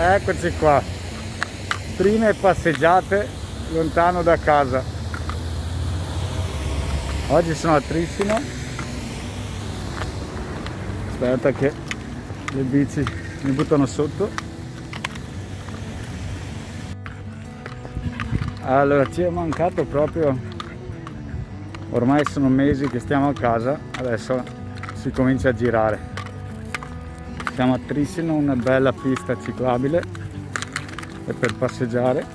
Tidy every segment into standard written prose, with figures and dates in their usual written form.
Eccoci qua, prime passeggiate lontano da casa. Oggi sono a Trissino. Aspetta che le bici mi buttano sotto. Allora, ci è mancato proprio, ormai sono mesi che stiamo a casa, adesso si comincia a girare. Siamo a Trissino, una bella pista ciclabile e per passeggiare,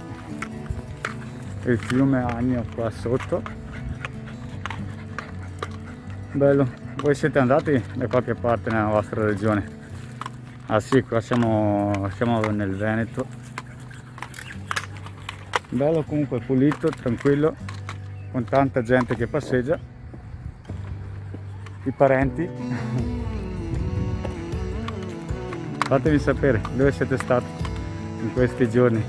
il fiume Agno qua sotto, bello. Voi siete andati da qualche parte nella vostra regione? Ah sì, qua siamo nel Veneto. Bello comunque, pulito, tranquillo, con tanta gente che passeggia, i parenti. Fatemi sapere dove siete stati in questi giorni.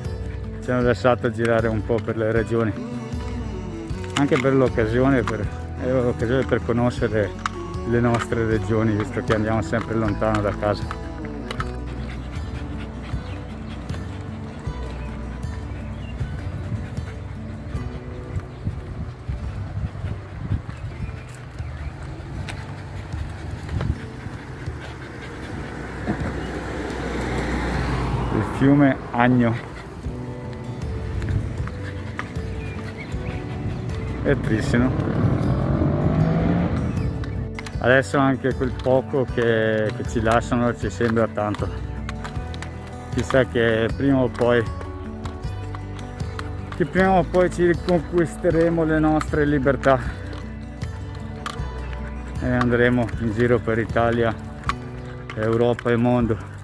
Ci hanno lasciato girare un po' per le regioni, anche per l'occasione, per conoscere le nostre regioni, visto che andiamo sempre lontano da casa. Il fiume Agno e Trissino. Adesso anche quel poco che ci lasciano ci sembra tanto. Chissà che prima o poi ci riconquisteremo le nostre libertà e andremo in giro per Italia, Europa e mondo.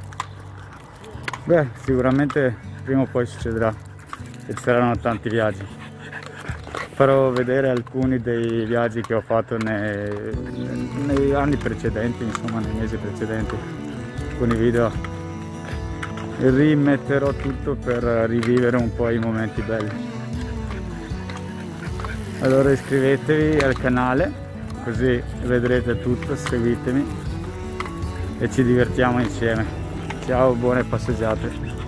Beh, sicuramente prima o poi succederà e ci saranno tanti viaggi. Farò vedere alcuni dei viaggi che ho fatto negli anni precedenti, insomma nei mesi precedenti, con i video. E rimetterò tutto per rivivere un po' i momenti belli. Allora iscrivetevi al canale, così vedrete tutto, seguitemi e ci divertiamo insieme. Ciao, buone passeggiate.